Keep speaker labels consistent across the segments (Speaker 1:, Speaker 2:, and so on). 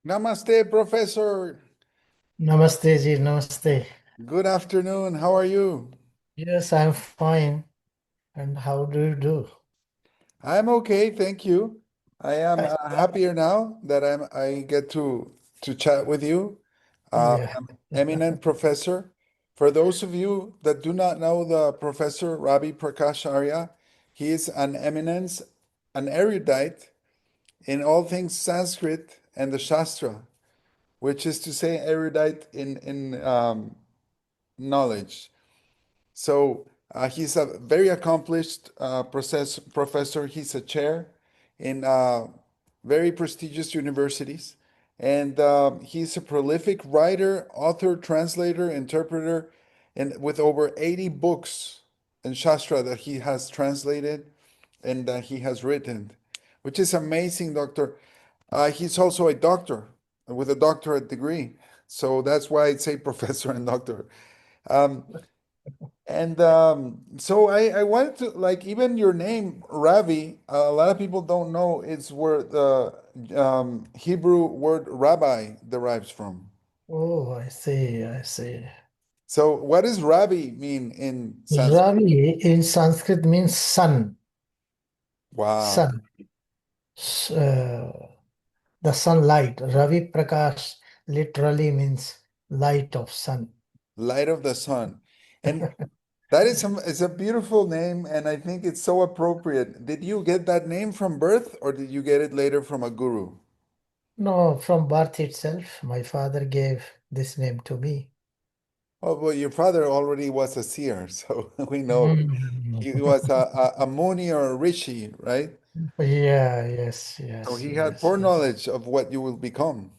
Speaker 1: Namaste, Professor.
Speaker 2: Namaste ji, namaste.
Speaker 1: Good afternoon. How are you?
Speaker 2: Yes, I'm fine. And how do you do?
Speaker 1: I'm okay, thank you. I am happier now that I get to chat with you,
Speaker 2: Yeah.
Speaker 1: eminent professor. For those of you that do not know the Professor Ravi Prakash Arya, he is an eminence, an erudite in all things Sanskrit and the Shastra, which is to say erudite in knowledge. So he's a very accomplished professor. He's a chair in very prestigious universities. And he's a prolific writer, author, translator, interpreter, and with over 80 books in Shastra that he has translated and that he has written, which is amazing, Doctor. He's also a doctor with a doctorate degree. So that's why I say professor and doctor. Um, and so I wanted to like even your name Ravi. A lot of people don't know it's where the Hebrew word rabbi derives from.
Speaker 2: Oh, I see, I see.
Speaker 1: So what does Ravi mean in Sanskrit?
Speaker 2: Ravi in Sanskrit means sun,
Speaker 1: Wow,
Speaker 2: sun, S- the sunlight. Ravi Prakash literally means light of sun.
Speaker 1: light of the sun, and that is a beautiful name, and I think it's so appropriate. Did you get that name from birth, or did you get it later from a guru?
Speaker 2: No, from birth itself, my father gave this name to me.
Speaker 1: Oh, well, your father already was a seer, so we know
Speaker 2: Mm.
Speaker 1: he was a Muni or a Rishi, right?
Speaker 2: Yeah, yes,
Speaker 1: So
Speaker 2: yes,
Speaker 1: he had
Speaker 2: yes.
Speaker 1: foreknowledge of what you will become,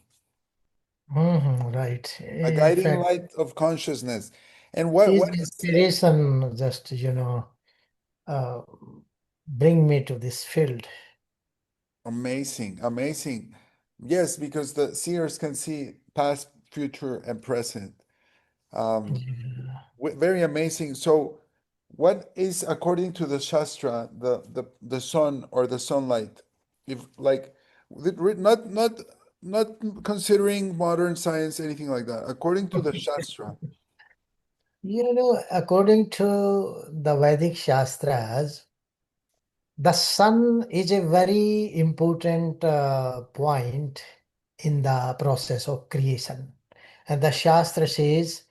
Speaker 2: Right.
Speaker 1: a
Speaker 2: In
Speaker 1: guiding
Speaker 2: fact,
Speaker 1: light of consciousness. And what
Speaker 2: his
Speaker 1: is
Speaker 2: inspiration just, uh, bring me to this field.
Speaker 1: amazing, amazing. Yes, because the seers can see past, future, and present. Um,
Speaker 2: Yeah.
Speaker 1: Very amazing. So, what is according to the Shastra the sun or the sunlight? If like not considering modern science, anything like that. According to the Shastra.
Speaker 2: According to the Vedic Shastras, the sun is a very important point in the process of creation. And the Shastra says,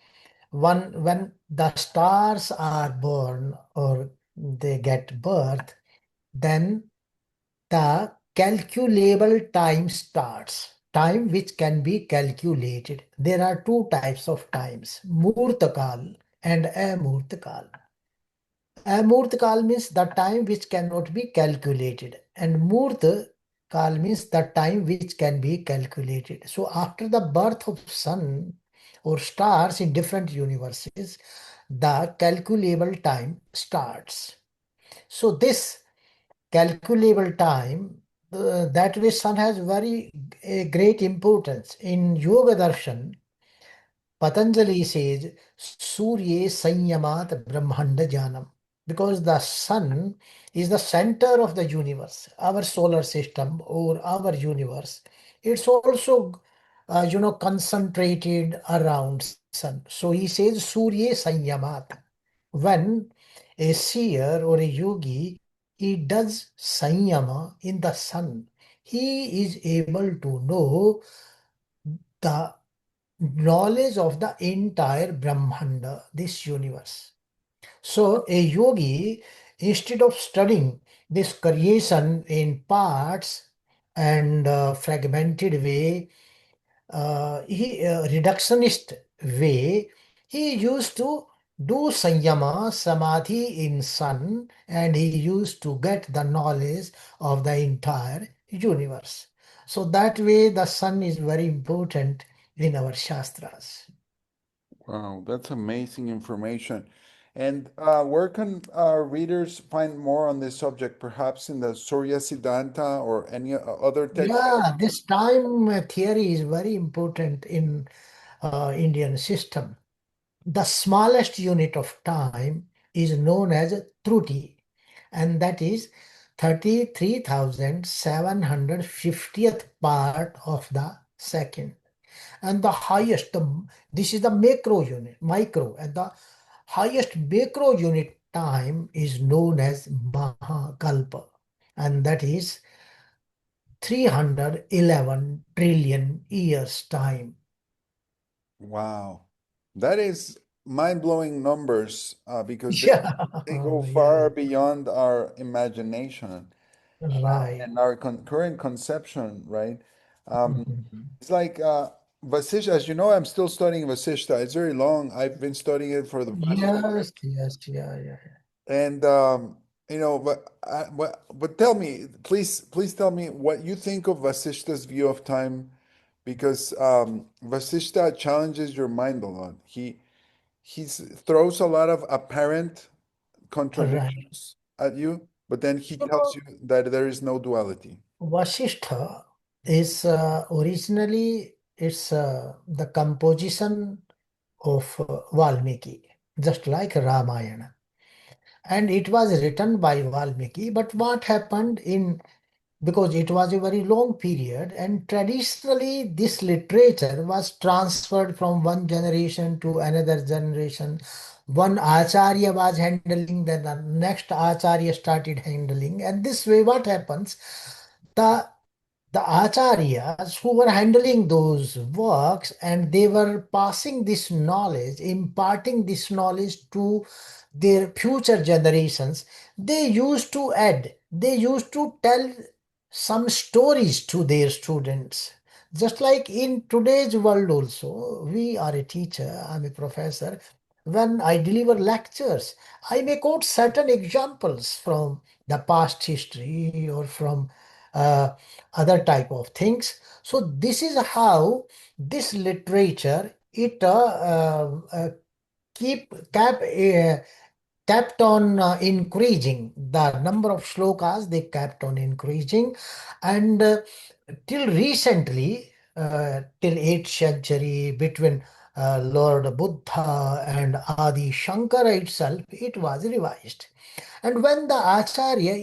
Speaker 2: when the stars are born or they get birth, then the calculable time starts. Time which can be calculated. There are two types of times, Murtakal and Amurtakal. Amurtakal means the time which cannot be calculated, and Murtakal means the time which can be calculated. So after the birth of sun or stars in different universes, the calculable time starts. So this calculable time, that way sun has very a great importance. In Yoga Darshan, Patanjali says, Surya Sanyamat Brahmanda Janam. Because the sun is the center of the universe, our solar system or our universe. It's also, concentrated around sun. So he says, Surya Sanyamat. When a seer or a yogi, he does sanyama in the sun, he is able to know the knowledge of the entire Brahmanda, this universe. So, a yogi, instead of studying this creation in parts and fragmented way, reductionist way, he used to do sanyama, samadhi in sun, and he used to get the knowledge of the entire universe. So that way, the sun is very important in our shastras.
Speaker 1: Wow, that's amazing information. And where can readers find more on this subject? Perhaps in the Surya Siddhanta or any other text?
Speaker 2: Yeah, this time theory is very important in Indian system. The smallest unit of time is known as Truti, and that is 33,750th part of the second. And the highest, this is the macro unit, micro, and the highest macro unit time is known as Mahakalpa, and that is 311 trillion years time.
Speaker 1: Wow. That is mind-blowing numbers because
Speaker 2: Yeah,
Speaker 1: they go
Speaker 2: yeah,
Speaker 1: far beyond our imagination
Speaker 2: right.
Speaker 1: and our current conception, right? Um,
Speaker 2: Mhm.
Speaker 1: it's like Vasishtha, as you know, I'm still studying Vasishtha. It's very long. I've been studying it for the past 2 years.
Speaker 2: Yes, yes, yeah, yeah.
Speaker 1: And but tell me, please tell me what you think of Vasishta's view of time, because Vasishta challenges your mind a lot. He throws a lot of apparent
Speaker 2: Right.
Speaker 1: contradictions at you, but then he
Speaker 2: You
Speaker 1: tells
Speaker 2: know,
Speaker 1: you that there is no duality.
Speaker 2: Vasishtha is originally it's the composition of Valmiki, just like Ramayana. And it was written by Valmiki. But what happened in because it was a very long period, and traditionally this literature was transferred from one generation to another generation. One acharya was handling, then the next acharya started handling, and this way what happens, the the acharyas who were handling those works, and they were passing this knowledge, imparting this knowledge to their future generations. They used to add, they used to tell some stories to their students. Just like in today's world also, we are a teacher, I'm a professor. When I deliver lectures, I may quote certain examples from the past history or from uh, other type of things. So this is how this literature it kept on increasing. The number of shlokas they kept on increasing, and till recently, till 8th century, between Lord Buddha and Adi Shankara itself, it was revised. And when the Acharya,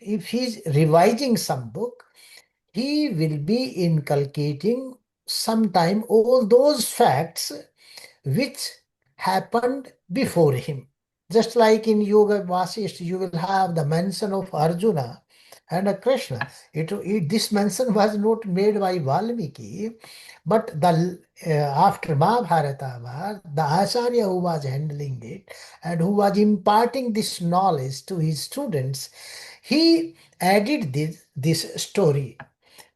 Speaker 2: if he's revising some book, he will be inculcating sometime all those facts which happened before him. Just like in Yoga Vasisht, you will have the mention of Arjuna and Krishna. This mention was not made by Valmiki, but after Mahabharata, the Acharya who was handling it and who was imparting this knowledge to his students, he added this story.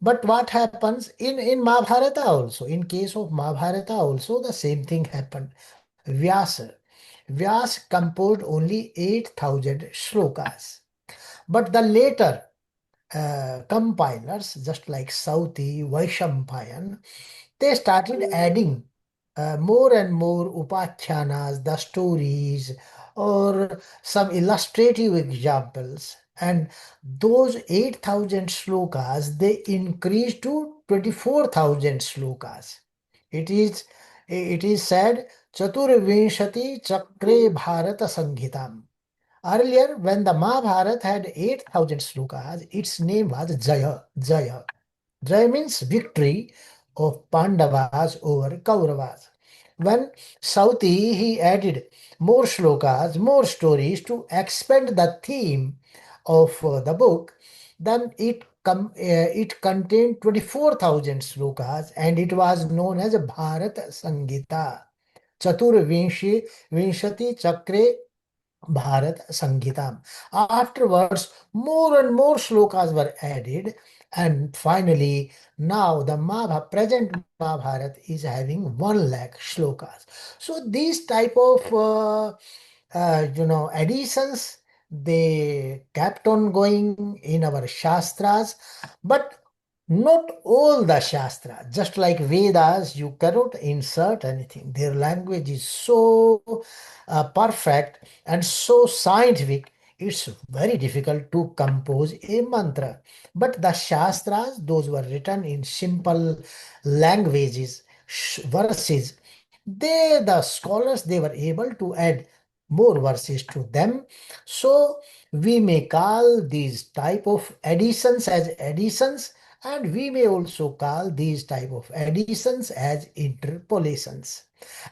Speaker 2: But what happens in Mahabharata also, in case of Mahabharata also, the same thing happened. Vyasa. Vyas composed only 8,000 shlokas. But the later compilers, just like Sauti, Vaishampayan, they started adding more and more upakhyanas, the stories, or some illustrative examples. And those 8,000 shlokas, they increased to 24,000 shlokas. It is, it is said, Chaturvinshati Chakre Bharata Sanghitam. Earlier, when the Mahabharata had 8,000 slokas, its name was Jaya. Jaya. Jaya means victory of Pandavas over Kauravas. When Sauti, he added more shlokas, more stories to expand the theme of the book. Then it contained 24,000 slokas, and it was known as Bharata Sangita. Chaturvinshi Vinshati Chakre Bharat Sangitam. Afterwards, more and more shlokas were added, and finally, now the present Mahabharata is having 1 lakh shlokas. So these type of additions, they kept on going in our shastras, but not all the shastra. Just like Vedas, you cannot insert anything. Their language is so perfect and so scientific, it's very difficult to compose a mantra. But the Shastras, those were written in simple languages, verses, the scholars, they were able to add more verses to them. So we may call these type of additions as additions, and we may also call these type of additions as interpolations.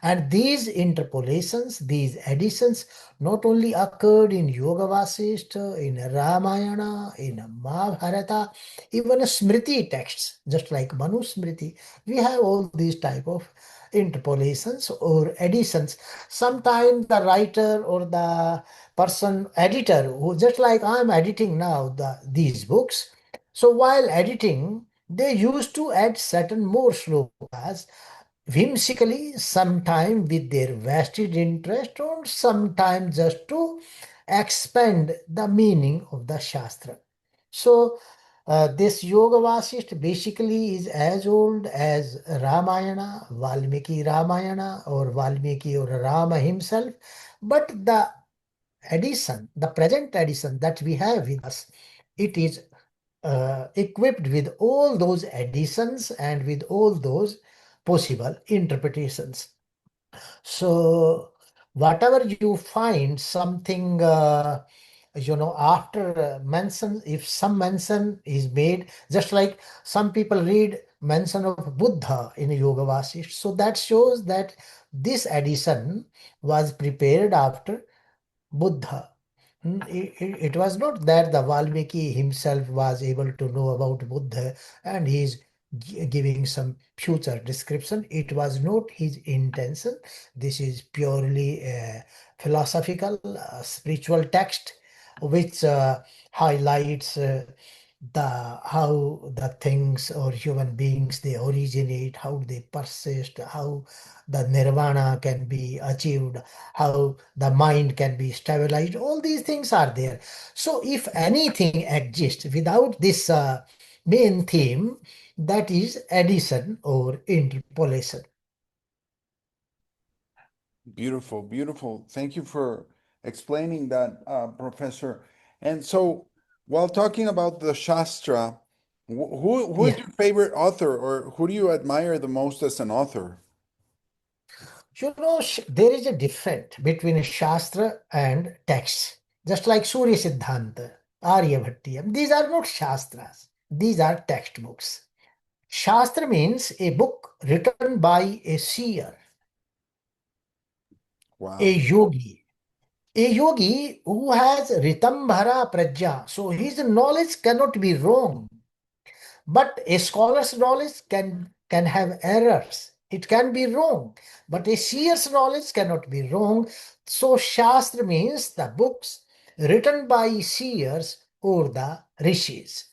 Speaker 2: And these interpolations, these additions, not only occurred in Yoga Vasishtha, in Ramayana, in Mahabharata, even Smriti texts, just like Manu Smriti, we have all these type of interpolations or additions. Sometimes the writer or the person editor, who just like I'm editing now these books, so while editing they used to add certain more slokas whimsically, sometime with their vested interest, or sometime just to expand the meaning of the Shastra. So, this Yoga Vasisht basically is as old as Ramayana, Valmiki Ramayana, or Valmiki or Rama himself. But the edition, the present edition that we have with us, it is equipped with all those additions and with all those possible interpretations. So, whatever you find something, after mention, if some mention is made, just like some people read mention of Buddha in Yoga Vasisht, so that shows that this addition was prepared after Buddha. It was not that the Valmiki himself was able to know about Buddha and he is giving some future description. It was not his intention. This is purely a philosophical, spiritual text which highlights the how the things or human beings they originate, how they persist, how the nirvana can be achieved, how the mind can be stabilized. All these things are there. So if anything exists without this main theme, that is addition or interpolation.
Speaker 1: Beautiful, beautiful. Thank you for explaining that, Professor. And so, while talking about the Shastra, who is
Speaker 2: Yeah.
Speaker 1: your favorite author, or who do you admire the most as an author?
Speaker 2: There is a difference between Shastra and text. Just like Surya Siddhanta, Aryabhattiyam, these are not Shastras, these are textbooks. Shastra means a book written by a seer, a
Speaker 1: Wow.
Speaker 2: yogi. A yogi who has Ritambhara Prajna, so his knowledge cannot be wrong. But a scholar's knowledge can have errors. It can be wrong. But a seer's knowledge cannot be wrong. So Shastra means the books written by seers or the rishis.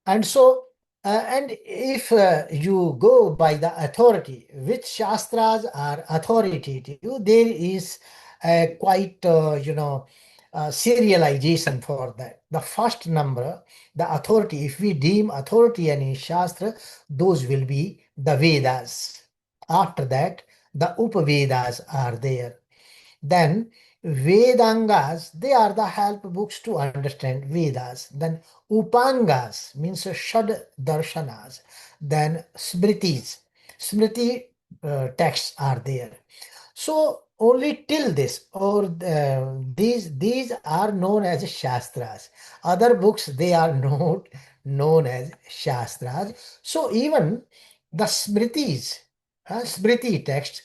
Speaker 2: And so, and if you go by the authority, which shastras are authoritative, there is quite, serialization for that. The first number, the authority, if we deem authority any shastra, those will be the Vedas. After that, the Upavedas are there. Then Vedangas, they are the help books to understand Vedas. Then Upangas means Shad Darshanas. Then Smritis, Smriti texts are there. So only till this, or these are known as Shastras. Other books they are not known as Shastras. So even the Smritis, Smriti texts,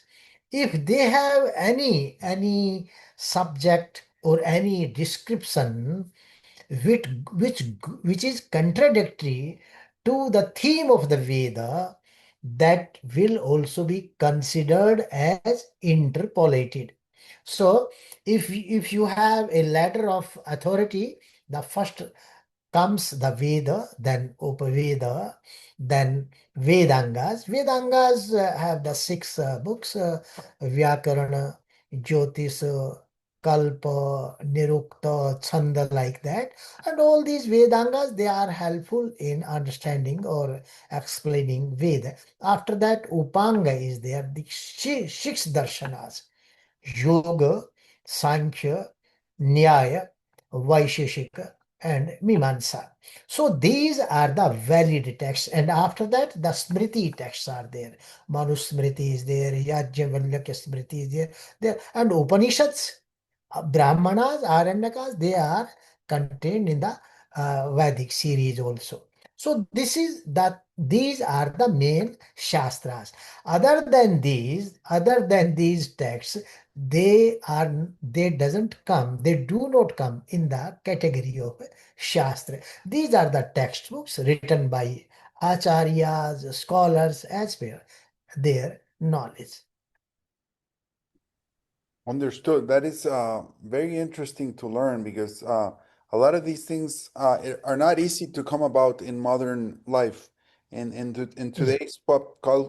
Speaker 2: if they have any subject or any description which which which is contradictory to the theme of the Veda, that will also be considered as interpolated. So if you have a letter of authority, the first comes the Veda, then Upaveda, then Vedangas. Vedangas have the six books, Vyakarana, Jyotish, Kalpa, Nirukta, Chanda, like that. And all these Vedangas, they are helpful in understanding or explaining Veda. After that, Upanga is there, the six darshanas. Yoga, Sankhya, Nyaya, Vaisheshika, and Mimamsa. So these are the valid texts, and after that, the Smriti texts are there. Manusmriti is there, Yajnavalkya Smriti is there, and Upanishads. Brahmanas, Aranyakas, they are contained in the Vedic series also. So these are the main Shastras. Other than these texts, they do not come in the category of Shastra. These are the textbooks written by Acharyas, scholars as per their knowledge.
Speaker 1: Understood. That is very interesting to learn because a lot of these things are not easy to come about in modern life. And in
Speaker 2: Yeah,
Speaker 1: today's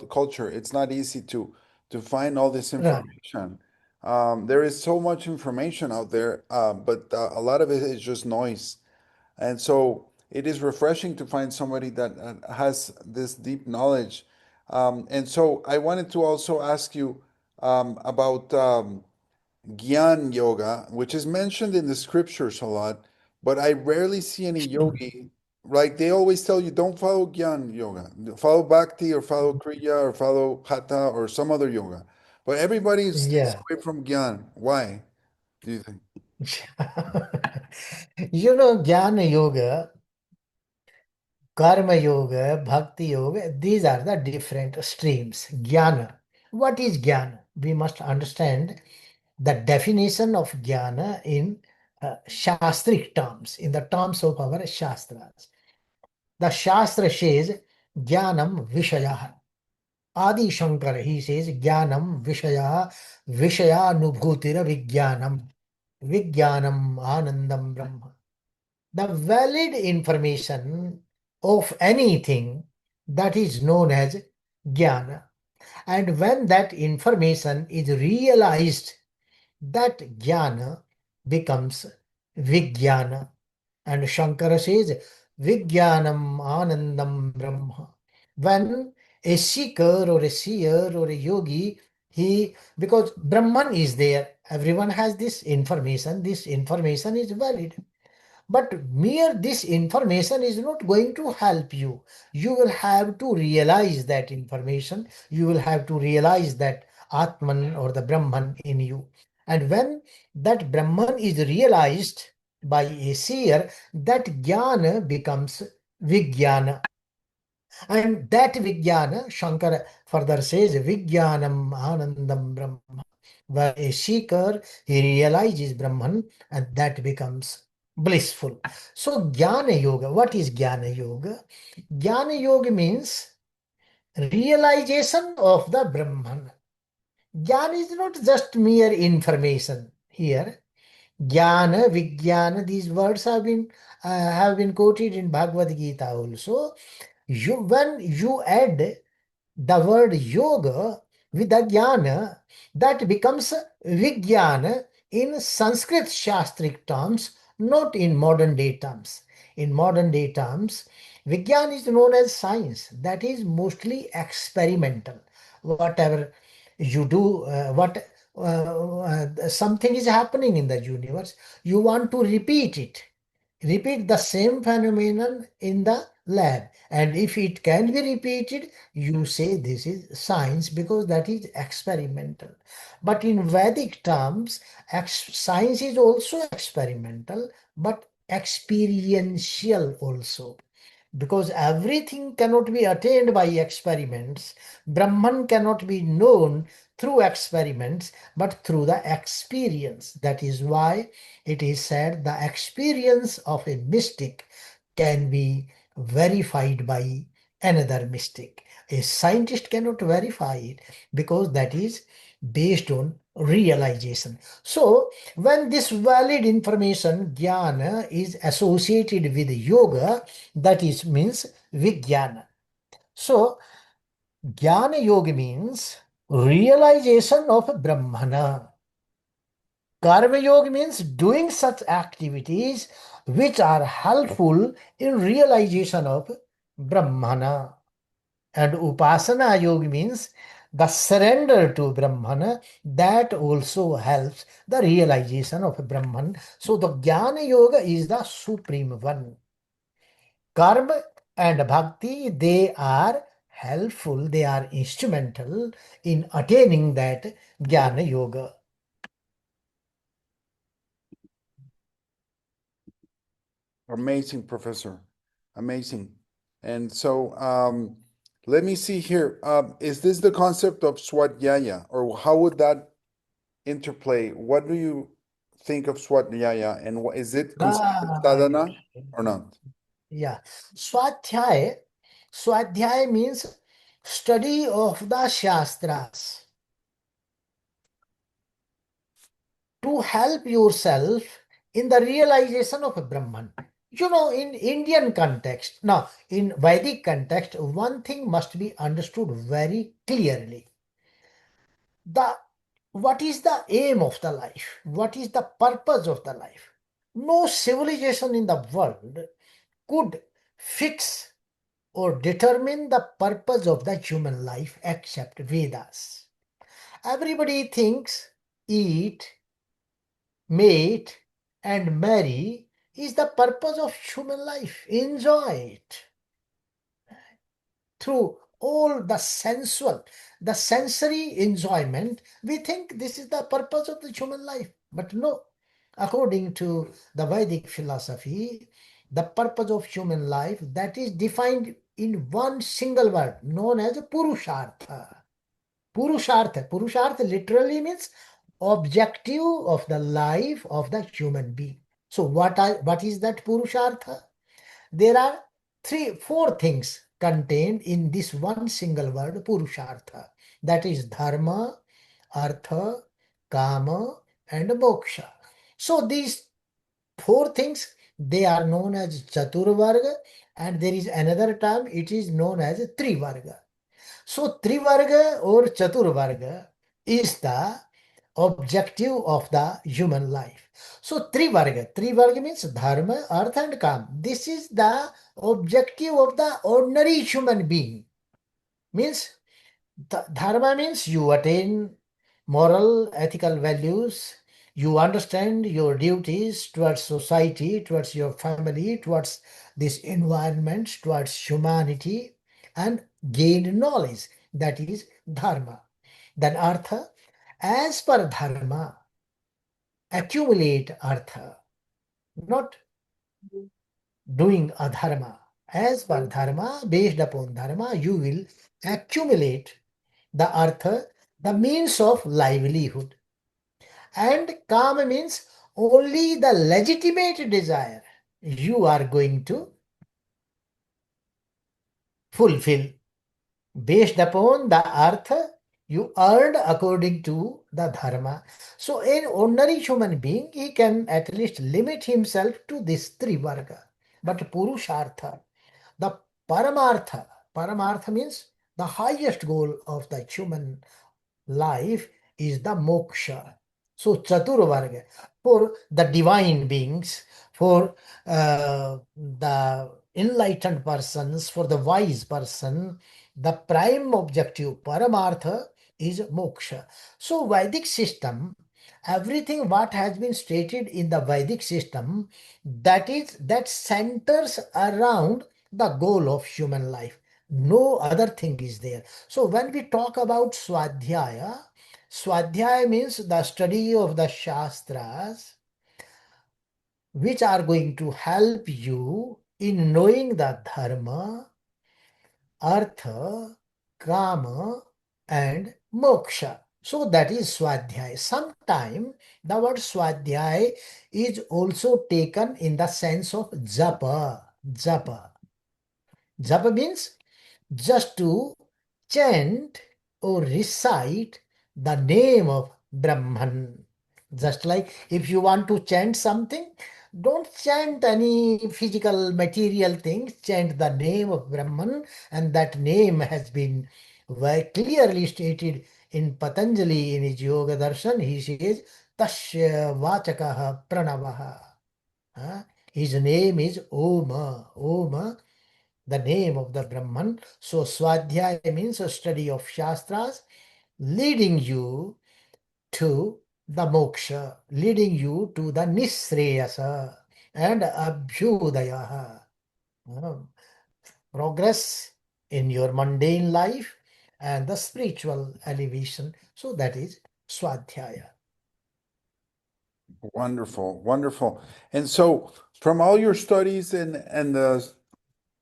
Speaker 1: culture, it's not easy to find all this
Speaker 2: right.
Speaker 1: information. There is so much information out there, but a lot of it is just noise. And so it is refreshing to find somebody that has this deep knowledge. And so I wanted to also ask you about. Gyan yoga, which is mentioned in the scriptures a lot, but I rarely see any yogi. Like they always tell you, don't follow Gyan yoga, follow Bhakti or follow Kriya or follow Hatha or some other yoga. But everybody stays
Speaker 2: Yeah.
Speaker 1: away from Gyan. Why do you think?
Speaker 2: Jnana Yoga, Karma Yoga, Bhakti Yoga, these are the different streams. Jnana. What is Jnana? We must understand the definition of Jnana in Shastric terms, in the terms of our Shastras. The Shastra says Jnanam Vishaya. Adi Shankar, he says Jnanam Vishaya, Vishayanubhutira Vijnanam, Vijnanam Anandam Brahma. The valid information of anything that is known as jnana. And when that information is realized, that jnana becomes vijnana. And Shankara says, Vijnanam Anandam Brahma. When a seeker or a seer or a yogi, because Brahman is there, everyone has this information is valid. But mere this information is not going to help you. You will have to realize that information. You will have to realize that Atman or the Brahman in you. And when that Brahman is realized by a seer, that jnana becomes vijnana. And that vijnana, Shankara further says, vijnanam anandam Brahma. Where a seeker, he realizes Brahman and that becomes blissful. So Jnana Yoga, what is Jnana Yoga? Jnana Yoga means realization of the Brahman. Jnana is not just mere information here. Jnana, Vijnana, these words have been quoted in Bhagavad Gita also. When you add the word yoga with the jnana, that becomes vijnana in Sanskrit Shastric terms, not in modern day terms. In modern day terms, Vijnana is known as science that is mostly experimental. Whatever you do, something is happening in the universe, you want to repeat the same phenomenon in the lab. And if it can be repeated, you say this is science because that is experimental. But in Vedic terms, science is also experimental, but experiential also, because everything cannot be attained by experiments. Brahman cannot be known through experiments, but through the experience. That is why it is said the experience of a mystic can be verified by another mystic. A scientist cannot verify it because that is based on realization. So, when this valid information, jnana, is associated with yoga, that is means vijnana. So, jnana yoga means realization of Brahmana. Karma yoga means doing such activities which are helpful in realization of Brahmana. And Upasana yoga means the surrender to Brahman that also helps the realization of Brahman. So the Jnana yoga is the supreme one. Karma and bhakti, they are helpful, they are instrumental in attaining that Jnana yoga.
Speaker 1: Amazing, Professor. Amazing. And so let me see here. Is this the concept of Swadhyaya, or how would that interplay? What do you think of Swadhyaya, and is it considered
Speaker 2: Right.
Speaker 1: sadhana or not?
Speaker 2: Yeah. Swadhyay. Swadhyay means study of the Shastras to help yourself in the realization of Brahman. You know, in Indian context, now in Vedic context, one thing must be understood very clearly. The what is the aim of the life? What is the purpose of the life? No civilization in the world could fix or determine the purpose of the human life except Vedas. Everybody thinks eat, mate, and marry is the purpose of human life. Enjoy it through all the sensual, the sensory enjoyment. We think this is the purpose of the human life. But no, according to the Vedic philosophy, the purpose of human life that is defined in one single word known as Purushartha. Purushartha literally means objective of the life of the human being. So what is that Purushartha? There are four things contained in this one single word, Purushartha. That is Dharma, Artha, Kama, and Moksha. So these four things, they are known as Chaturvarga, and there is another term, it is known as Trivarga. So Trivarga or Chaturvarga is the objective of the human life. So Trivarga means Dharma, Artha and Kam. This is the objective of the ordinary human being. Means Dharma means you attain moral, ethical values. You understand your duties towards society, towards your family, towards this environment, towards humanity, and gain knowledge. That is Dharma. Then Artha, as per Dharma, accumulate Artha, not doing adharma. As per Dharma, based upon Dharma, you will accumulate the artha, the means of livelihood. And kama means only the legitimate desire you are going to fulfill based upon the artha you earned according to the dharma. So an ordinary human being, he can at least limit himself to this three varga. But purushartha, the paramartha means the highest goal of the human life is the moksha. So Chaturvarga, for the divine beings, for the enlightened persons, for the wise person, the prime objective, Paramartha, is moksha. So Vedic system, everything what has been stated in the Vedic system, that centers around the goal of human life. No other thing is there. So when we talk about Swadhyaya, Swadhyaya means the study of the Shastras, which are going to help you in knowing the Dharma, Artha, Kama, and Moksha. So that is Swadhyaya. Sometimes the word Swadhyaya is also taken in the sense of Japa. Japa. Japa means just to chant or recite the name of Brahman. Just like if you want to chant something, don't chant any physical material things, chant the name of Brahman, and that name has been very clearly stated in Patanjali in his Yoga Darshan. He says, Tasya Vachakaha Pranavaha. Huh? His name is Oma. Oma, the name of the Brahman. So Swadhyaya means a study of Shastras, leading you to the moksha, leading you to the nisreyasa and abhyudaya. uh, Progress in your mundane life and the spiritual elevation. So that is Swadhyaya.
Speaker 1: Wonderful, wonderful. And so From all your studies and the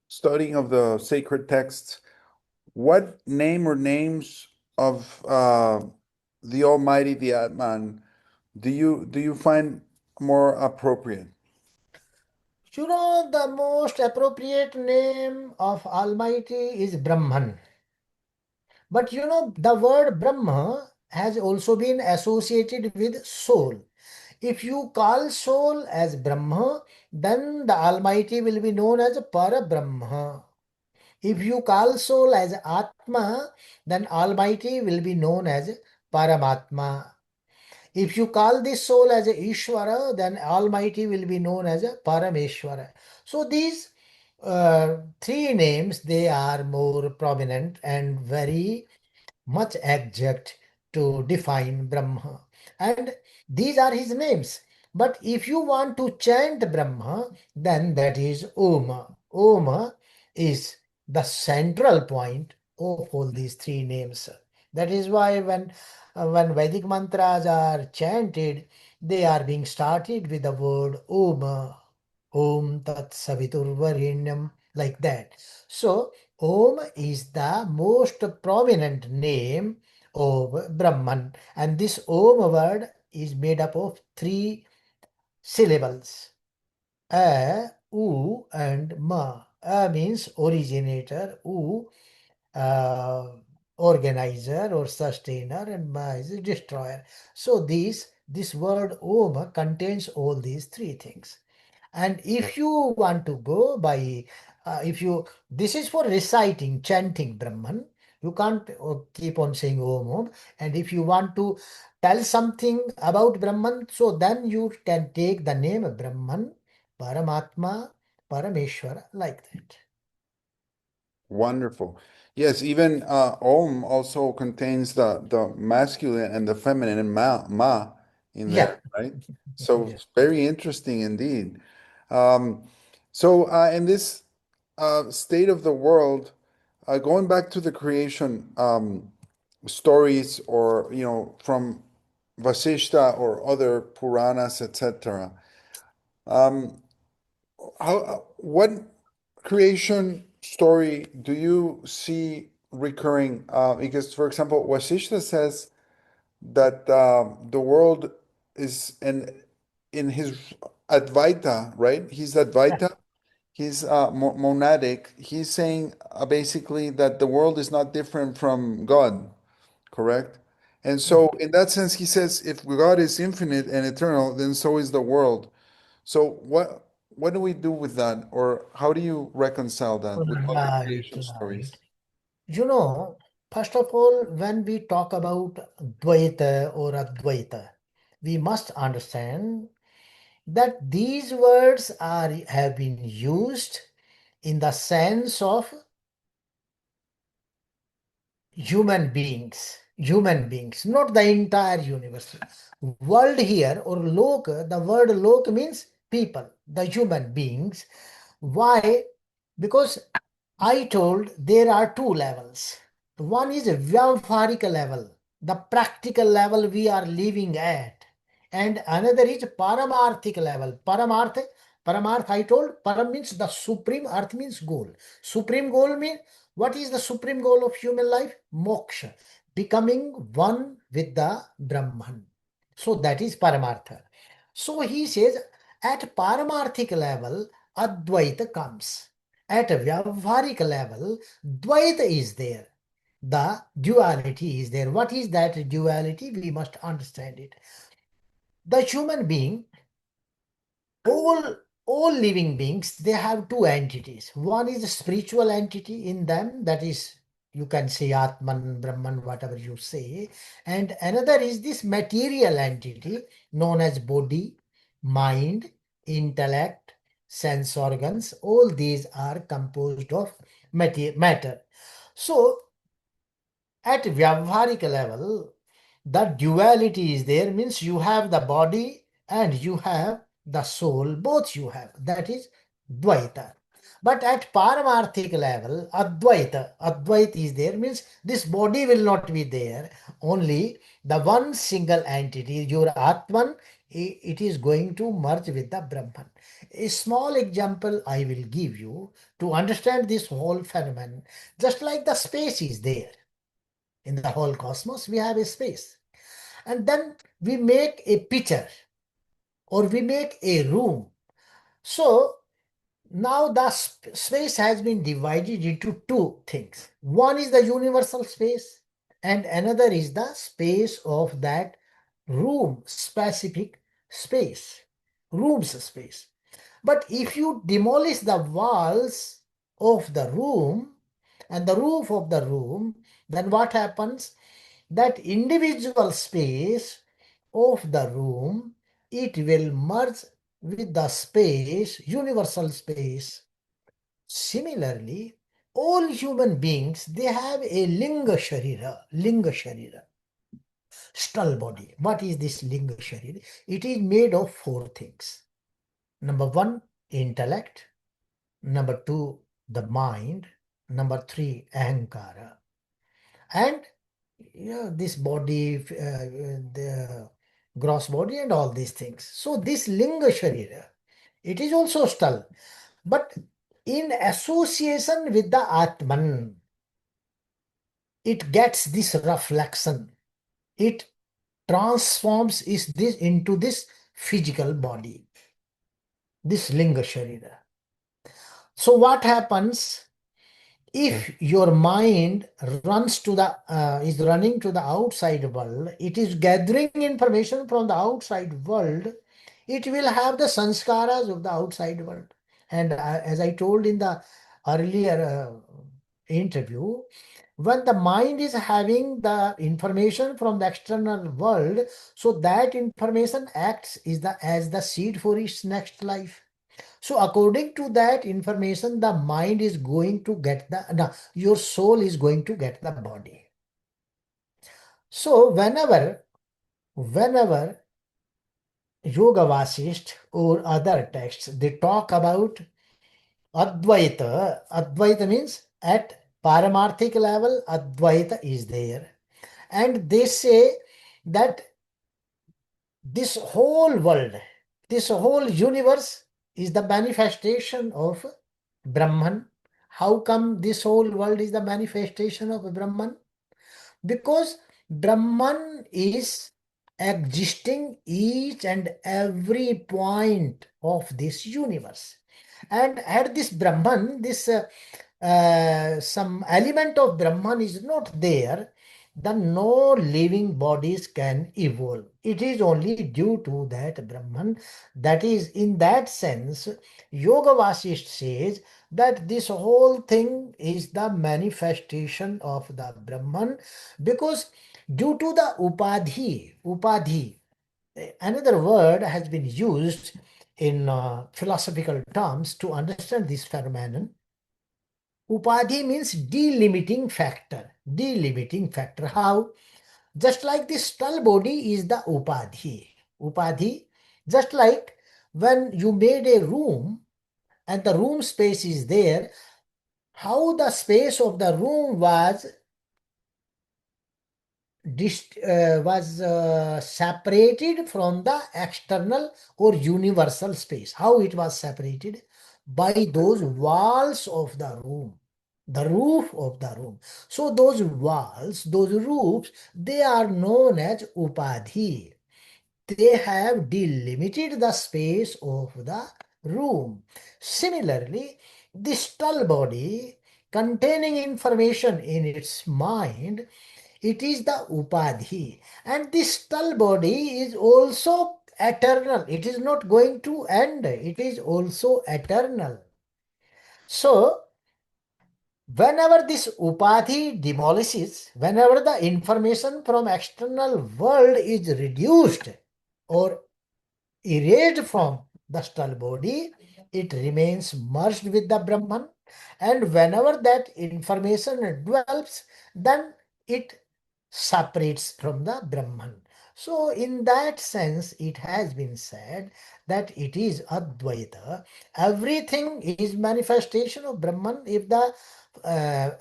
Speaker 1: studying of the sacred texts, what name or names of the Almighty, the Atman, do you find more appropriate?
Speaker 2: You know, the most appropriate name of Almighty is Brahman. But you know, the word Brahma has also been associated with soul. If you call soul as Brahma, then the Almighty will be known as Para Brahma. If you call soul as Atma, then Almighty will be known as Paramatma. If you call this soul as a Ishvara, then Almighty will be known as a Parameshwara. So these three names, they are more prominent and very much exact to define Brahma. And these are his names. But if you want to chant Brahma, then that is Om. Om is the central point of all these three names. That is why when Vedic mantras are chanted, they are being started with the word Om. Om Tat Savitur Varenyam, like that. So Om is the most prominent name of Brahman, and this Om word is made up of three syllables: A, U, and Ma. A means originator, U, uh, organizer or sustainer, and Ma is a destroyer. So this word Om contains all these three things. And if you want to go by, if you, this is for reciting, chanting Brahman. You can't keep on saying Om Om. And if you want to tell something about Brahman, so then you can take the name Brahman, Paramatma, Parameshwara, like that.
Speaker 1: Wonderful. Yes, even Om also contains the masculine and the feminine and ma in
Speaker 2: Yeah.
Speaker 1: there, right? So
Speaker 2: Yeah.
Speaker 1: it's very interesting indeed. Um, so in this state of the world, going back to the creation stories, or from Vasishta or other Puranas, etc. Um, what creation story do you see recurring? Because, for example, Vasishta says that the world is in his Advaita, right? He's Advaita. He's monadic. He's saying basically that the world is not different from God, correct? And so, in that sense, he says if God is infinite and eternal, then so is the world. So what do we do with that, or how do you reconcile that with other
Speaker 2: Right,
Speaker 1: creation
Speaker 2: right.
Speaker 1: stories?
Speaker 2: You know, first of all, when we talk about Dvaita or Advaita, we must understand that these words are have been used in the sense of human beings, not the entire universe. World here or lok, the word lok means people, the human beings. Why? Because I told there are two levels. One is a Vyavharika level, the practical level we are living at, and another is Paramarthik level. Paramarth, I told, Param means the supreme, Arth means goal. Supreme goal means, what is the supreme goal of human life? Moksha, becoming one with the Brahman. So that is Paramartha. So he says, at Paramarthik level, Advaita comes. At a Vyavharik level, Dvaita is there. The duality is there. What is that duality? We must understand it. The human being, all all living beings, they have two entities. One is a spiritual entity in them, that is, you can say Atman, Brahman, whatever you say. And another is this material entity known as body, mind, intellect, sense organs. All these are composed of matter. So at Vyavharik level, the duality is there, means you have the body and you have the soul, both you have. That is Dvaita. But at Paramarthic level, Advaita is there, means this body will not be there. Only the one single entity, your Atman, it is going to merge with the Brahman. A small example I will give you to understand this whole phenomenon. Just like the space is there in the whole cosmos, we have a space. And then we make a picture or we make a room. So now the space has been divided into two things. One is the universal space and another is the space of that room, specific space, room's space. But if you demolish the walls of the room and the roof of the room, then what happens? That individual space of the room, it will merge with the space, universal space. Similarly, all human beings, they have a linga sharira, skull body. What is this linga sharira? It is made of four things. Number one, intellect. Number two, the mind. Number three, ahankara. And this body, the gross body and all these things. So this linga sharira, it is also skull. But in association with the Atman, it gets this reflection. It transforms this into this physical body, this linga sharira. So what happens if your mind is running to the outside world? It is gathering information from the outside world. It will have the sanskaras of the outside world. And as I told in the earlier interview, when the mind is having the information from the external world, so that information acts as the seed for its next life. So according to that information, the mind is going to get your soul is going to get the body. So whenever Yoga Vasisht or other texts, they talk about Advaita. Advaita means at Paramarthic level, Advaita is there. And they say that this whole world, this whole universe is the manifestation of Brahman. How come this whole world is the manifestation of Brahman? Because Brahman is existing each and every point of this universe. And at this Brahman, some element of Brahman is not there, then no living bodies can evolve. It is only due to that Brahman. That is, in that sense, Yoga Vasisht says that this whole thing is the manifestation of the Brahman, because due to the upadhi, another word has been used in philosophical terms to understand this phenomenon. Upadhi means delimiting factor. Delimiting factor. How? Just like the skull body is the upadhi. Upadhi, just like when you made a room and the room space is there, how the space of the room was separated from the external or universal space. How it was separated? By those walls of the room, the roof of the room. So those walls, those roofs, they are known as upadhi. They have delimited the space of the room. Similarly, the skull body containing information in its mind, it is the upadhi. And this skull body is also eternal. It is not going to end. It is also eternal. So, whenever this upadhi demolishes, whenever the information from external world is reduced or erased from the skull body, it remains merged with the Brahman. And whenever that information develops, then it separates from the Brahman. So, in that sense, it has been said that it is Advaita. Everything is manifestation of Brahman. If the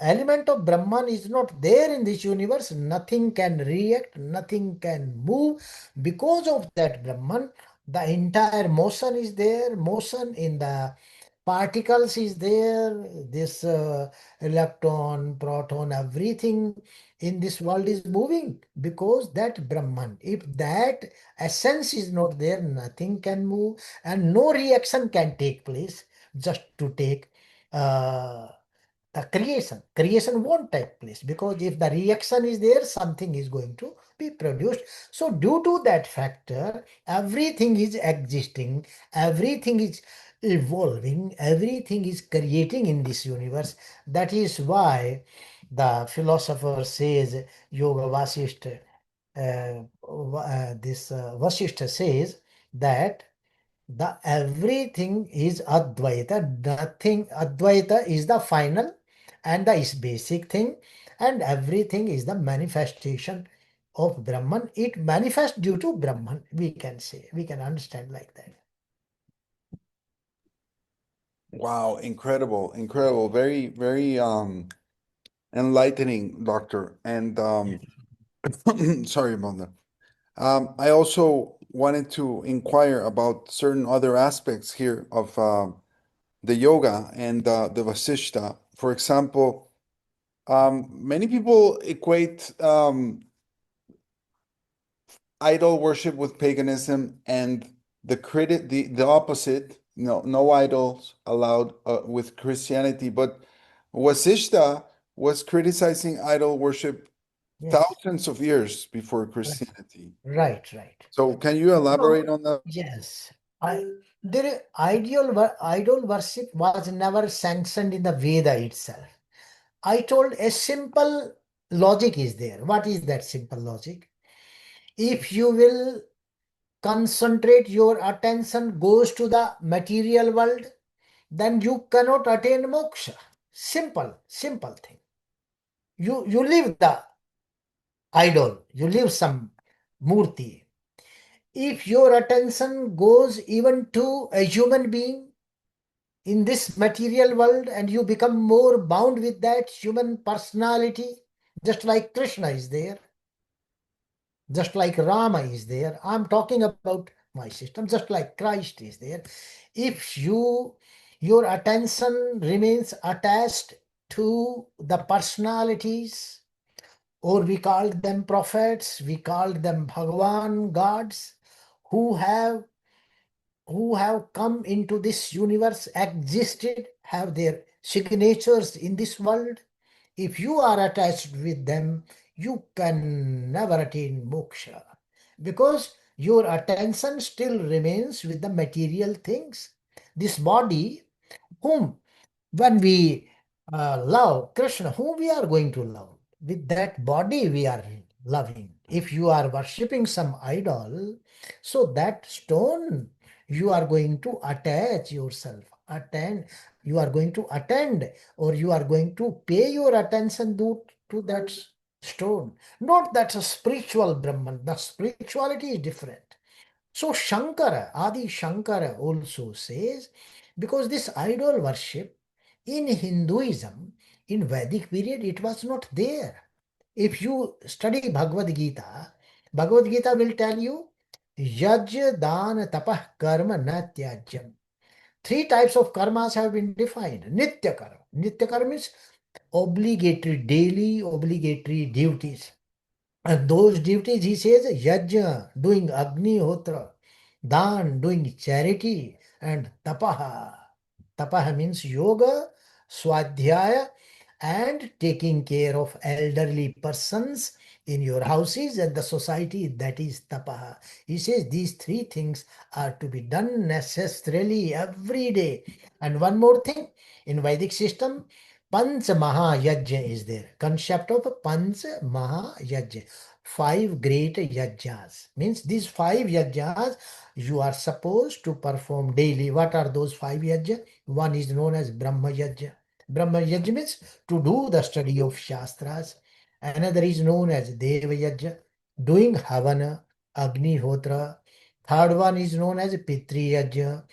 Speaker 2: element of Brahman is not there in this universe, nothing can react, nothing can move. Because of that Brahman, the entire motion is there, motion in the particles is there, this electron, proton, everything in this world is moving because that Brahman. If that essence is not there, nothing can move and no reaction can take place. Just to take uh, the creation won't take place because if the reaction is there, something is going to be produced. So due to that factor, everything is existing, everything is evolving, everything is creating in this universe. That is why the philosopher says, Yoga Vasishtha, this Vasishtha says that the everything is Advaita. Nothing, Advaita is the final and the is basic thing, and everything is the manifestation of Brahman. It manifests due to Brahman, we can say, we can understand like that.
Speaker 1: Wow, incredible, incredible. Very, very enlightening, doctor. And sorry about that. I also wanted to inquire about certain other aspects here of the yoga and the Vasishta. For example, many people equate idol worship with paganism, and the opposite. No, no idols allowed with Christianity. But Vasishta was criticizing idol worship
Speaker 2: Yes,
Speaker 1: thousands of years before
Speaker 2: right,
Speaker 1: Christianity.
Speaker 2: right, right.
Speaker 1: So can you
Speaker 2: No,
Speaker 1: elaborate on that?
Speaker 2: yes. Idol worship was never sanctioned in the Veda itself. I told a simple logic is there. What is that simple logic? If you will concentrate your attention goes to the material world, then you cannot attain moksha. Simple thing. You leave the idol, you leave some murti. If your attention goes even to a human being in this material world and you become more bound with that human personality, just like Krishna is there, just like Rama is there. I'm talking about my system, just like Christ is there. If your attention remains attached to the personalities, or we called them prophets, we called them Bhagavan gods, who have who have come into this universe, existed, have their signatures in this world. If you are attached with them, you can never attain moksha because your attention still remains with the material things. This body, whom when we love Krishna, whom we are going to love, with that body we are loving. If you are worshipping some idol, so that stone you are going to attach yourself, you are going to attend, or you are going to pay your attention to that stone, not that a spiritual Brahman. The spirituality is different. So Shankara, Adi Shankara also says, because this idol worship in Hinduism, in Vedic period, it was not there. If you study Bhagavad Gita, Bhagavad Gita will tell you, Yajna, Dan, Tapah, Karma, Na Tyajyam. Three types of karmas have been defined. Nitya karma. Nitya karma means obligatory, daily obligatory duties. And those duties, he says, yajna, doing agnihotra, dan, doing charity, and tapaha. Tapaha means yoga, swadhyaya, and taking care of elderly persons in your houses and the society. That is tapaha. He says these three things are to be done necessarily every day. And one more thing, in Vedic system, Panch Mahayajna is there. Concept of Panch Mahayajna. Five great yajnas. Means these five yajnas you are supposed to perform daily. What are those five yajna? One is known as Brahma Yajna. Brahma Yajna means to do the study of Shastras. Another is known as Deva Yajna, doing Havana. Agnihotra. Third one is known as Pitri Yajna,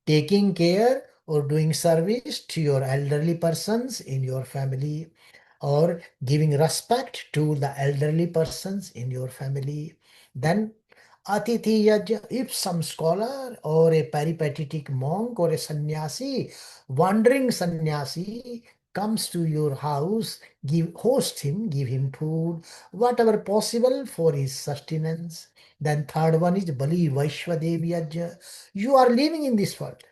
Speaker 2: taking care or doing service to your elderly persons in your family, or giving respect to the elderly persons in your family. Then Atithi Yajna, if some scholar or a peripatetic monk or a sannyasi, wandering sannyasi, comes to your house, host him, give him food, whatever possible for his sustenance. Then third one is Bali Vaishwadevya. You are living in this world.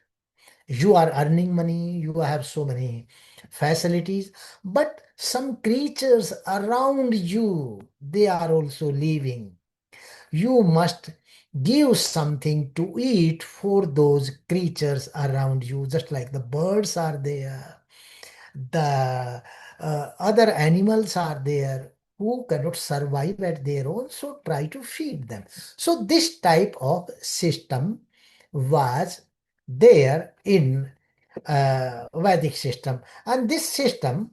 Speaker 2: You are earning money, you have so many facilities, but some creatures around you, they are also living. You must give something to eat for those creatures around you, just like the birds are there, the other animals are there who cannot survive at their own, so try to feed them. So this type of system was there in Vedic system, and this system,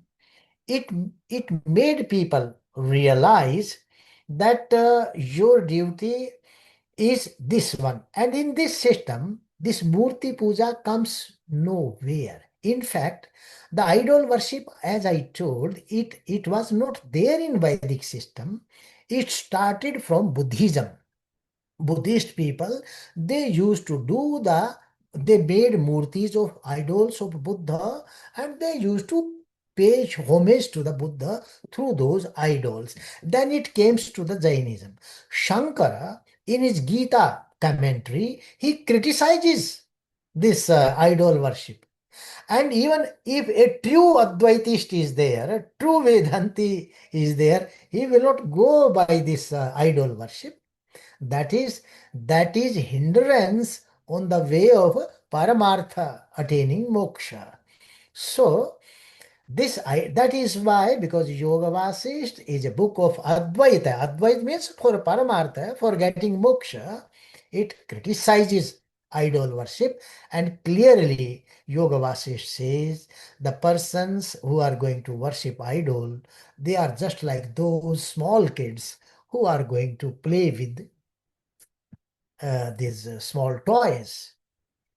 Speaker 2: it it made people realize that your duty is this one. And in this system, this Murti Puja comes nowhere. In fact, the idol worship, as I told, it was not there in Vedic system. It started from Buddhism. Buddhist people, they used to do they made murtis of idols of Buddha, and they used to pay homage to the Buddha through those idols. Then it came to the Jainism. Shankara, in his Gita commentary, he criticizes this idol worship. And even if a true Advaitist is there, a true Vedanti is there, he will not go by this idol worship. That is hindrance on the way of paramartha, attaining moksha. So that is why, because Yoga Vasisht is a book of Advaita. Advaita means for Paramartha, for getting moksha. It criticizes idol worship, and clearly Yoga Vasisht says the persons who are going to worship idol, they are just like those small kids who are going to play with these small toys.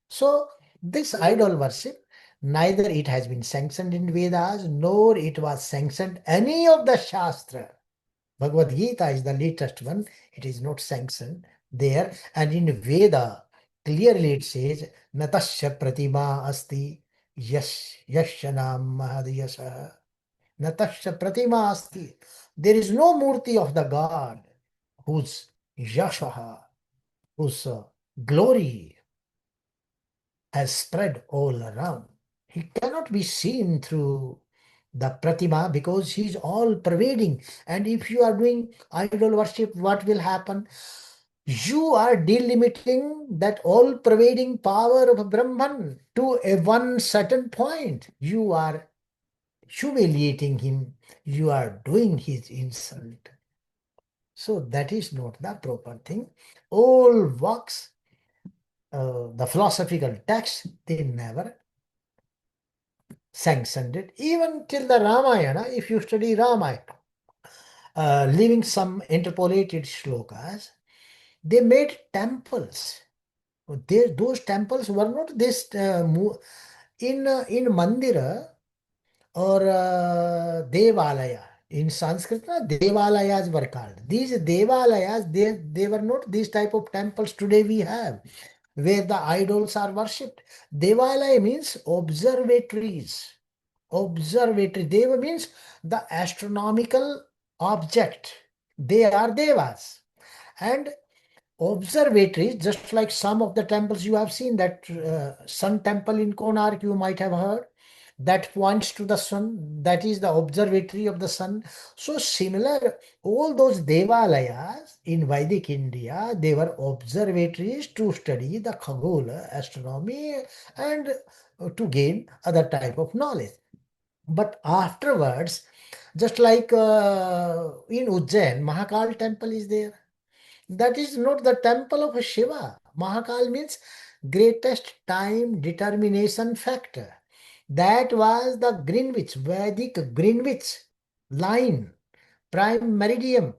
Speaker 2: So this idol worship, neither it has been sanctioned in Vedas, nor it was sanctioned any of the Shastra. Bhagavad Gita is the latest one. It is not sanctioned there. And in Veda, clearly it says, Natasya pratima asti yashanam mahadiyasa. Natasya pratima asti. There is no murti of the God whose yashaha, whose glory has spread all around. He cannot be seen through the Pratima because he is all pervading. And if you are doing idol worship, what will happen? You are delimiting that all pervading power of Brahman to a one certain point. You are humiliating him. You are doing his insult. So that is not the proper thing. All works, the philosophical texts, they never sanctioned it. Even till the Ramayana, if you study Ramayana, leaving some interpolated shlokas, they made temples. Those temples were not this in Mandira or Devalaya. In Sanskrit, Devalayas were called. These Devalayas, they were not these type of temples today we have, where the idols are worshipped. Devalaya means observatories. Observatory. Deva means the astronomical object. They are devas. And observatories, just like some of the temples you have seen, that sun temple in Konark, you might have heard, that points to the sun, that is the observatory of the sun. So similar, all those devalayas in Vedic India, they were observatories to study the Khagola, astronomy, and to gain other type of knowledge. But afterwards, just like in Ujjain, Mahakal temple is there. That is not the temple of Shiva. Mahakal means greatest time determination factor. That was the Greenwich, Vedic Greenwich line, prime meridian,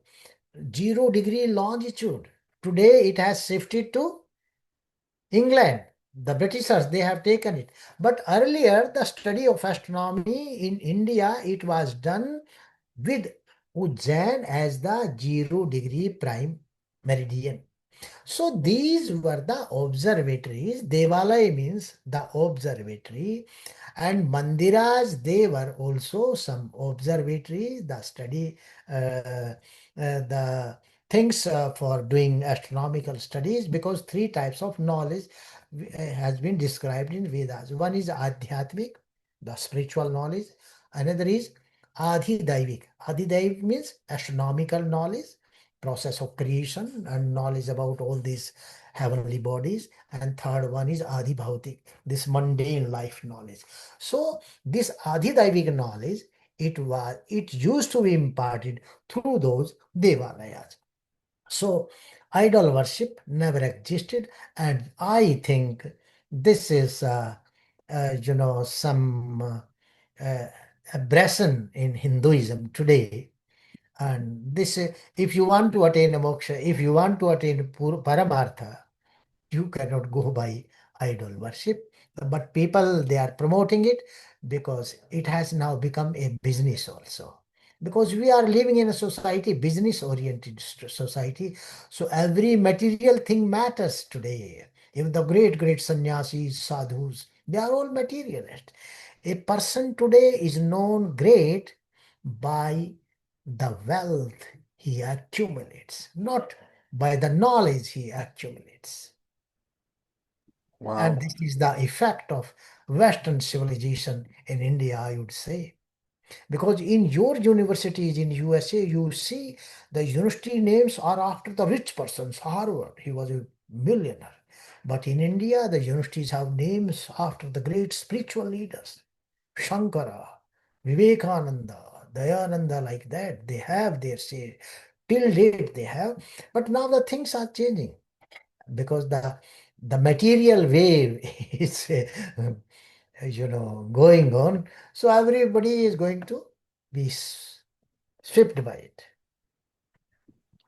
Speaker 2: 0 degree longitude. Today it has shifted to England. The Britishers, they have taken it. But earlier, the study of astronomy in India, it was done with Ujjain as the 0 degree prime meridian. So these were the observatories. Devalaya means the observatory, and mandiras, they were also some observatories, the study, the things for doing astronomical studies, because three types of knowledge has been described in Vedas. One is Adhyatmik, the spiritual knowledge. Another is Adhidaivik. Adhidaivik means astronomical knowledge, process of creation and knowledge about all these heavenly bodies. And third one is Adhibhautik, this mundane life knowledge. So this Adhidaivik knowledge, it used to be imparted through those Devalayas. So idol worship never existed, and I think this is some aberration in Hinduism today. And this, if you want to attain a moksha, if you want to attain paramartha, you cannot go by idol worship. But people, they are promoting it because it has now become a business also. Because we are living in a society, business oriented society. So every material thing matters today. Even the great, great sannyasis, sadhus, they are all materialist. A person today is known great by the wealth he accumulates, not by the knowledge he accumulates. And
Speaker 1: Wow.
Speaker 2: this is the effect of Western civilization in India, I would say. Because in your universities in USA, you see the university names are after the rich persons. Harvard, he was a millionaire. But in India, the universities have names after the great spiritual leaders. Shankara, Vivekananda, Dayananda, like that. They have their say. Till date they have. But now the things are changing because the material wave is going on, so everybody is going to be swept by it.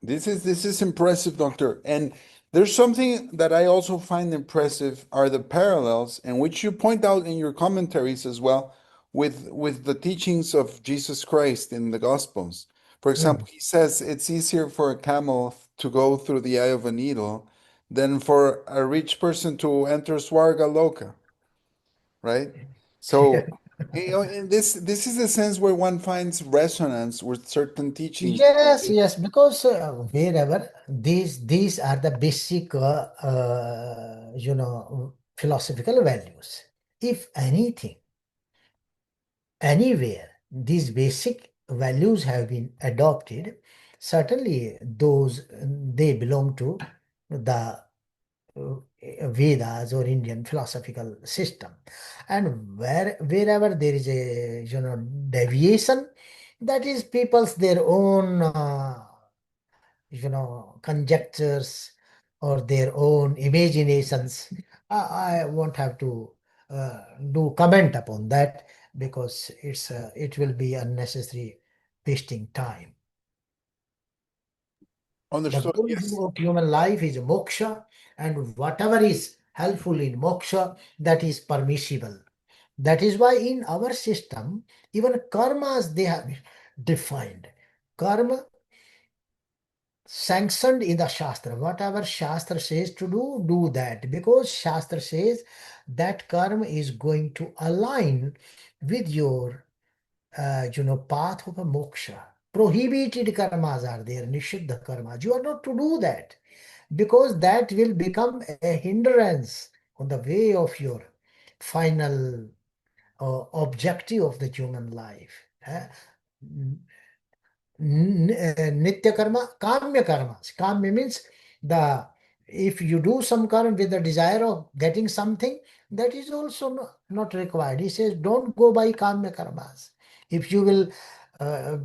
Speaker 1: This is impressive, Doctor. And there's something that I also find impressive are the parallels, and which you point out in your commentaries as well, with the teachings of Jesus Christ in the Gospels. For
Speaker 2: Mm.
Speaker 1: example, he says it's easier for a camel to go through the eye of a needle than for a rich person to enter Swarga Loka, right? So, and this is a sense where one finds resonance with certain teachings.
Speaker 2: Yes, yes, because wherever these are the basic philosophical values. If anything, anywhere these basic values have been adopted, certainly those they belong to the Vedas or Indian philosophical system. And wherever there is a deviation, that is people's their own conjectures or their own imaginations. I won't have to do comment upon that because it will be unnecessary wasting time. The
Speaker 1: Understood. Yes.
Speaker 2: goal of human life is moksha, and whatever is helpful in moksha, that is permissible. That is why in our system, even karmas they have defined. Karma sanctioned in the Shastra. Whatever Shastra says to do, do that. Because Shastra says that karma is going to align with your path of a moksha. Prohibited karmas are there, nishiddha karmas. You are not to do that because that will become a hindrance on the way of your final objective of the human life. Nitya karma, kamya karma. Kamya means the if you do some karma with the desire of getting something, that is also not required. He says, don't go by kamya karmas. If you will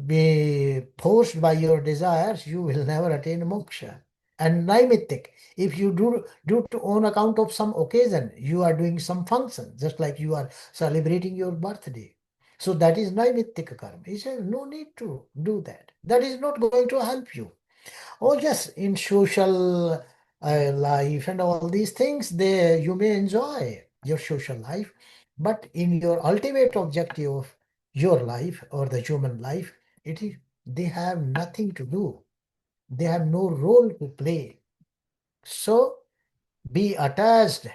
Speaker 2: be forced by your desires, you will never attain moksha. And naimittik, if you do to on account of some occasion, you are doing some function, just like you are celebrating your birthday. So that is naimittika karma. He says, no need to do that. That is not going to help you. Oh yes, in social life and all these things, they you may enjoy your social life, but in your ultimate objective of your life or the human life, it is they have nothing to do. They have no role to play. So be attached.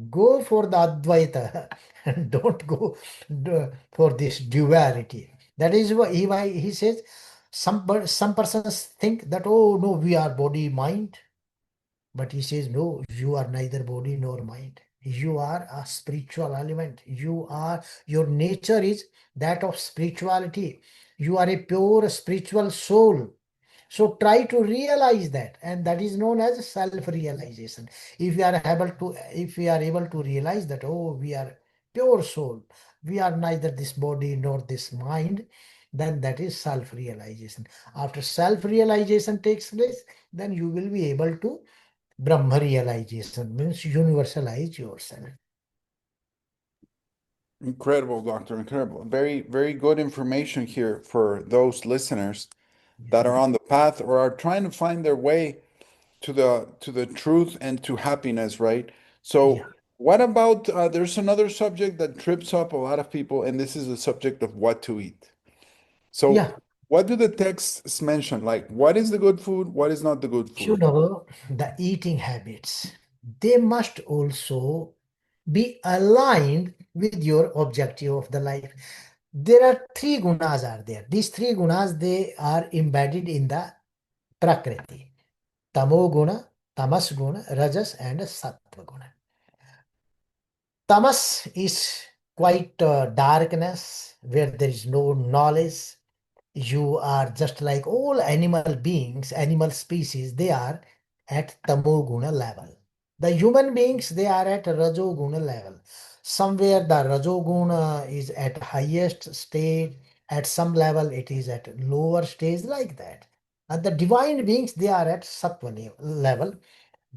Speaker 2: Go for the Advaita and don't go for this duality. That is why he says some persons think that, oh no, we are body mind. But he says, no, you are neither body nor mind. You are a spiritual element. Your nature is that of spirituality. You are a pure spiritual soul. So try to realize that, and that is known as self-realization. If we are able to realize that, oh, we are pure soul, we are neither this body nor this mind, then that is self-realization. After self-realization takes place, then you will be able to Brahma realization, means universalize yourself.
Speaker 1: Incredible, doctor. Incredible. Very, very good information here for those listeners that
Speaker 2: Yeah.
Speaker 1: are on the path or are trying to find their way to the truth and to happiness, right?
Speaker 2: Yeah.
Speaker 1: So, what about there's another subject that trips up a lot of people, and this is the subject of what to eat. So,
Speaker 2: Yeah.
Speaker 1: what do the texts mention? Like, what is the good food? What is not the good
Speaker 2: You
Speaker 1: food?
Speaker 2: know, the eating habits, they must also be aligned with your objective of the life. There are three gunas are there. These three gunas, they are embedded in the Prakriti. Tamo guna, tamas guna, rajas and sattva guna. Tamas is quite darkness where there is no knowledge. You are just like all animal beings, animal species, they are at tamoguna level. The human beings, they are at rajoguna level. Somewhere the rajoguna is at highest stage, at some level it is at lower stage, like that. And the divine beings, they are at sattva level.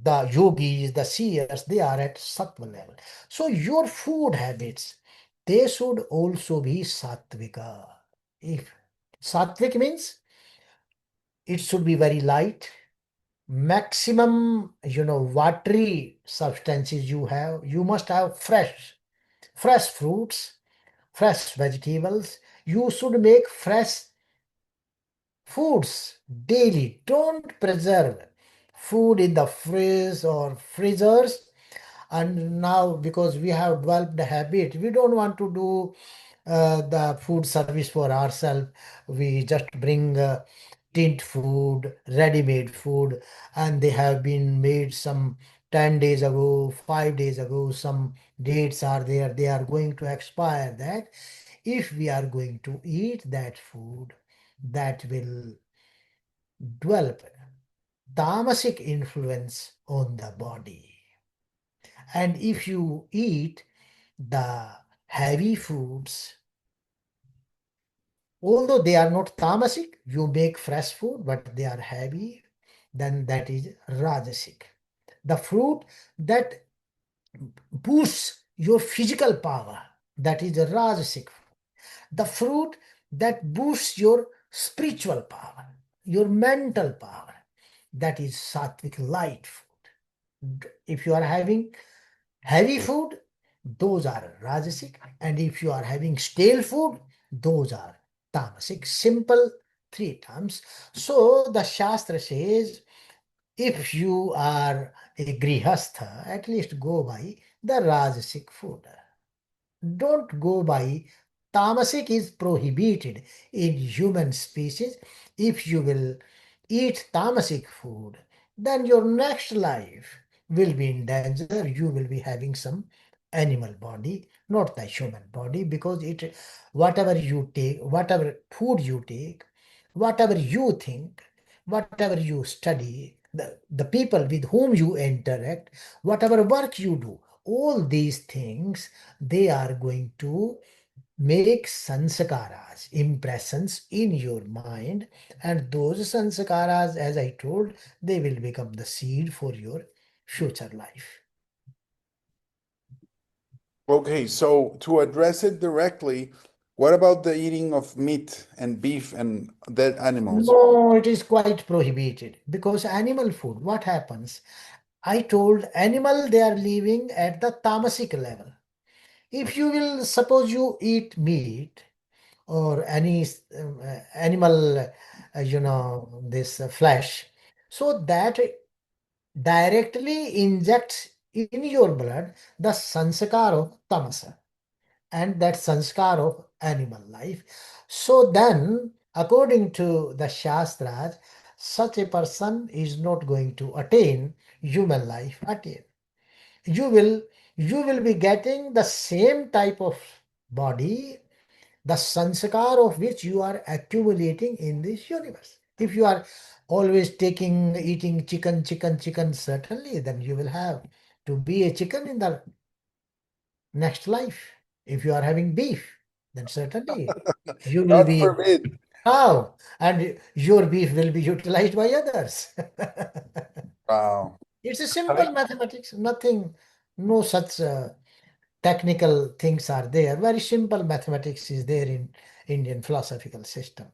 Speaker 2: The yogis, the seers, they are at sattva level. So your food habits, they should also be sattvika. If sattvic means it should be very light, maximum, watery substances you have. You must have fresh fruits, fresh vegetables. You should make fresh foods daily. Don't preserve food in the fridge or freezers. And now, because we have developed the habit, we don't want to do the food service for ourselves. We just bring tint food, ready-made food, and they have been made some 10 days ago, 5 days ago. Some dates are there, they are going to expire. That if we are going to eat that food, that will develop tamasic influence on the body. And if you eat the heavy foods, although they are not tamasic, you make fresh food, but they are heavy, then that is rajasic. The fruit that boosts your physical power, that is the rajasic. The fruit that boosts your spiritual power, your mental power, that is sattvic light food. If you are having heavy food, those are rajasic. And if you are having stale food, those are tamasic. Simple three terms. So the Shastra says, if you are a grihastha, at least go by the rajasic food. Don't go by tamasic is prohibited in human species. If you will eat tamasic food, then your next life will be in danger. You will be having some animal body, not the human body, because it whatever you take, whatever food you take, whatever you think, whatever you study, the people with whom you interact, whatever work you do, all these things, they are going to make sanskaras, impressions in your mind, and those sanskaras, as I told, they will become the seed for your future life.
Speaker 1: Okay, so to address it directly, What about the eating of meat and beef and dead animals?
Speaker 2: No, it is quite prohibited because animal food, what happens? I told animal they are living at the tamasic level. If you will suppose you eat meat or any animal, this flesh, so that directly injects in your blood the sanskar of tamasa and that sanskar of animal life. So then, according to the Shastras, such a person is not going to attain human life again. You will you will be getting the same type of body, the sanskar of which you are accumulating in this universe. If you are always eating chicken, chicken, chicken, certainly, then you will have to be a chicken in the next life. If you are having beef, then certainly you will
Speaker 1: God
Speaker 2: be
Speaker 1: forbid.
Speaker 2: cow and your beef will be utilized by others.
Speaker 1: Wow.
Speaker 2: It's a simple mathematics, nothing, no such technical things are there. Very simple mathematics is there in Indian philosophical system.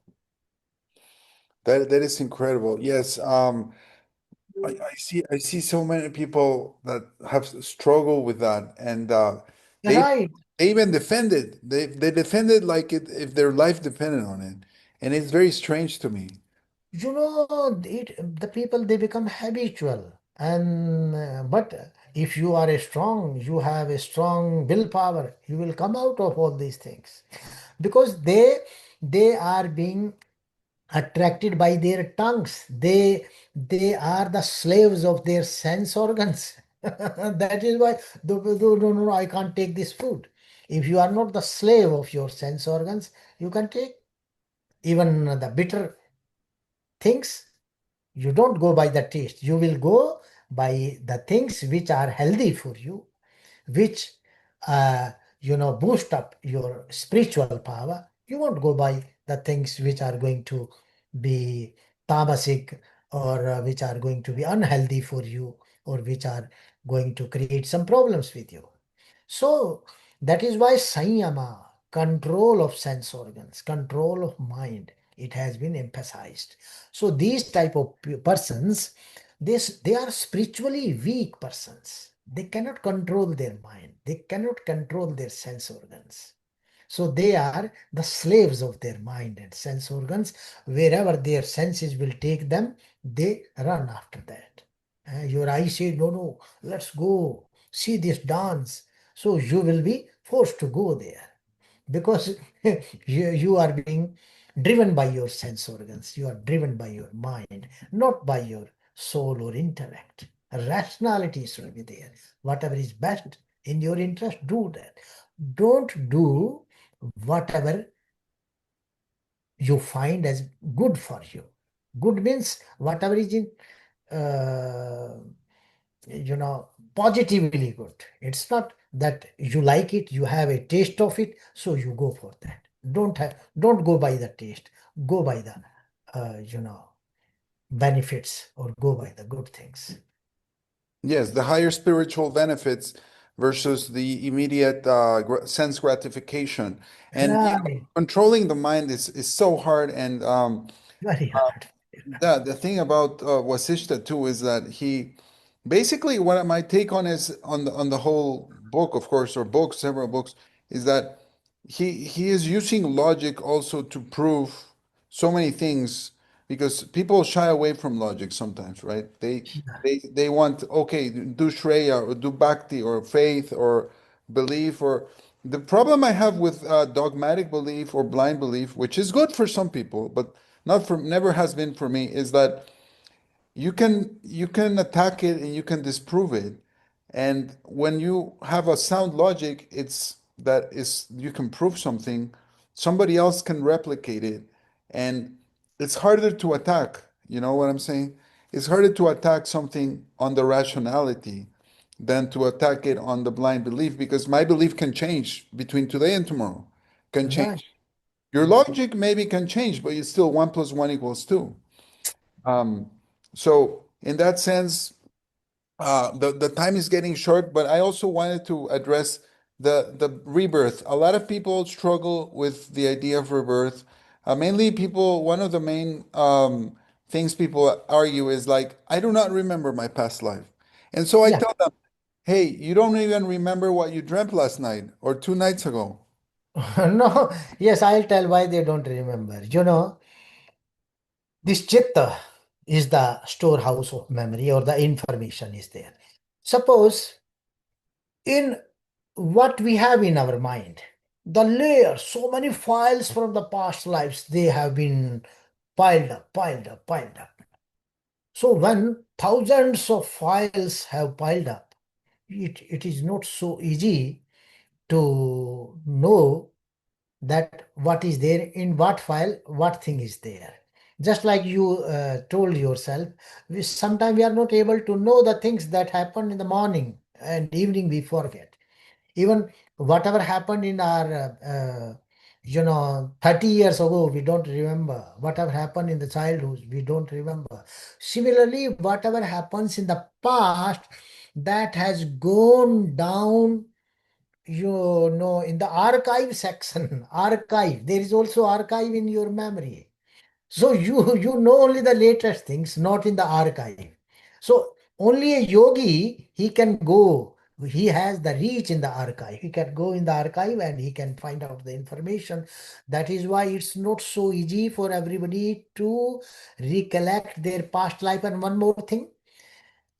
Speaker 1: That is incredible. Yes. I see so many people that have struggled with that, and they
Speaker 2: Right.
Speaker 1: they even defend it. They defend it like it if their life depended on it, and it's very strange to me.
Speaker 2: The people they become habitual, and but if you are a strong, you have a strong willpower, you will come out of all these things because they are being attracted by their tongues. They are the slaves of their sense organs. That is why no, I can't take this food. If you are not the slave of your sense organs, you can take even the bitter things. You don't go by the taste. You will go by the things which are healthy for you, which uh, boost up your spiritual power. You won't go by the things which are going to be tamasic or which are going to be unhealthy for you or which are going to create some problems with you. So that is why Sanyama, control of sense organs, control of mind, it has been emphasized. So these type of persons, they are spiritually weak persons. They cannot control their mind. They cannot control their sense organs. So they are the slaves of their mind and sense organs. Wherever their senses will take them, they run after that. Your eye says, no, no, let's go see this dance. So you will be forced to go there because you are being driven by your sense organs. You are driven by your mind, not by your soul or intellect. Rationality should be there. Whatever is best in your interest, do that. Don't do whatever you find as good for you. Good means whatever is in, uh, positively good. It's not that you like it, you have a taste of it, so you go for that. Don't go by the taste. Go by the, benefits or go by the good things.
Speaker 1: Yes, the higher spiritual benefits versus the immediate sense gratification, and
Speaker 2: Right.
Speaker 1: controlling the mind is so hard. And
Speaker 2: Very hard.
Speaker 1: the thing about Wasishta too is that he basically what my take on is on the whole book, of course, or books, several books, is that he is using logic also to prove so many things because people shy away from logic sometimes, right? They want okay, do Shreya or do Bhakti or faith or belief or the problem I have with dogmatic belief or blind belief, which is good for some people, but not for never has been for me, is that you can attack it and you can disprove it. And when you have a sound logic, it's that is you can prove something, somebody else can replicate it, and it's harder to attack. You know what I'm saying? It's harder to attack something on the rationality than to attack it on the blind belief because my belief can change between today and tomorrow. Can
Speaker 2: Right.
Speaker 1: change. Your logic maybe can change, but it's still one plus one equals two. Um, so in that sense, the time is getting short, but I also wanted to address the rebirth. A lot of people struggle with the idea of rebirth. Mainly people, one of the main things people argue is like, I do not remember my past life. And so I
Speaker 2: Yeah.
Speaker 1: tell them, hey, you don't even remember what you dreamt last night or 2 nights ago.
Speaker 2: No, yes, I'll tell why they don't remember. This chitta is the storehouse of memory or the information is there. Suppose in what we have in our mind, the layers, so many files from the past lives, they have been piled up, piled up, piled up. So when thousands of files have piled up, it is not so easy to know that what is there in what file, what thing is there. Just like you told yourself, sometimes we are not able to know the things that happen in the morning and evening we forget. Even whatever happened in our 30 years ago, we don't remember. Whatever happened in the childhood, we don't remember. Similarly, whatever happens in the past, that has gone down, in the archive section. Archive, there is also archive in your memory. So you know only the latest things, not in the archive. So only a yogi, he can go. He has the reach in the archive. He can go in the archive and he can find out the information. That is why it's not so easy for everybody to recollect their past life. And one more thing,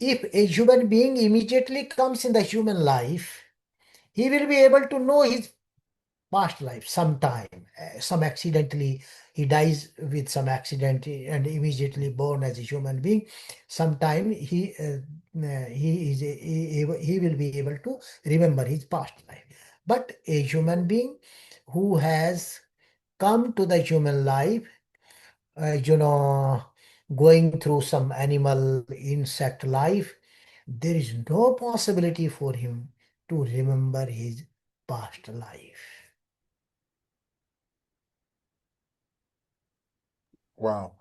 Speaker 2: if a human being immediately comes in the human life, he will be able to know his past life sometime. Some accidentally he dies with some accident and immediately born as a human being. Sometime he will be able to remember his past life. But a human being who has come to the human life, uh, you know going through some animal insect life, there is no possibility for him to remember his past life.
Speaker 1: Wow.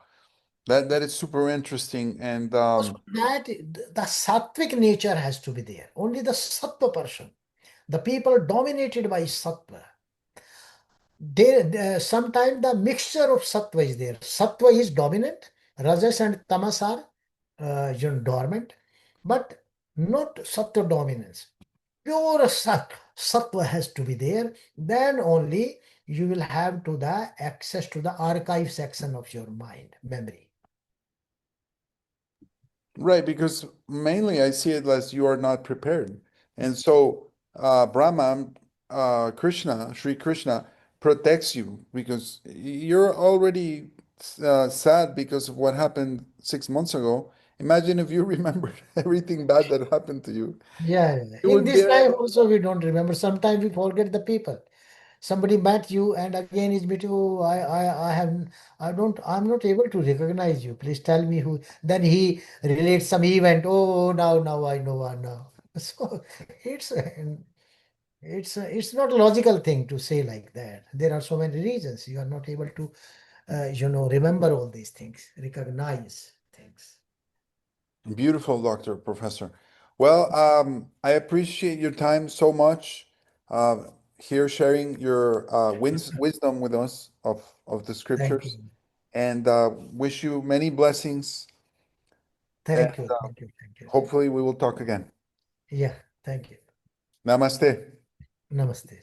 Speaker 1: That is super interesting. And
Speaker 2: Because that the sattvic nature has to be there. Only the sattva person, the people dominated by sattva, sometimes the mixture of sattva is there. Sattva is dominant, rajas and tamas are dormant, but not sattva dominance. Pure sattva has to be there. Then only you will have to the access to the archive section of your mind, memory.
Speaker 1: right, because mainly I see it as you are not prepared. And so Brahma, Krishna, Sri Krishna protects you because you're already sad because of what happened 6 months ago. Imagine if you remembered everything bad that happened to you.
Speaker 2: Yeah, yeah, yeah.
Speaker 1: You
Speaker 2: In
Speaker 1: would
Speaker 2: this
Speaker 1: be,
Speaker 2: life also we don't remember. Sometimes we forget the people. Somebody met you and again is meeting. Oh, I have, I'm not able to recognize you. Please tell me who. Then he relates some event. Oh, now I know one now. So it's it's not a logical thing to say like that. There are so many reasons you are not able to remember all these things, recognize things.
Speaker 1: beautiful, Doctor, Professor. Well, I appreciate your time so much here sharing your wisdom with us of the
Speaker 2: Thank
Speaker 1: scriptures
Speaker 2: you,
Speaker 1: and wish you many blessings. And
Speaker 2: thank you, thank you, thank you.
Speaker 1: hopefully, we will talk again.
Speaker 2: Yeah, thank you.
Speaker 1: Namaste.
Speaker 2: Namaste.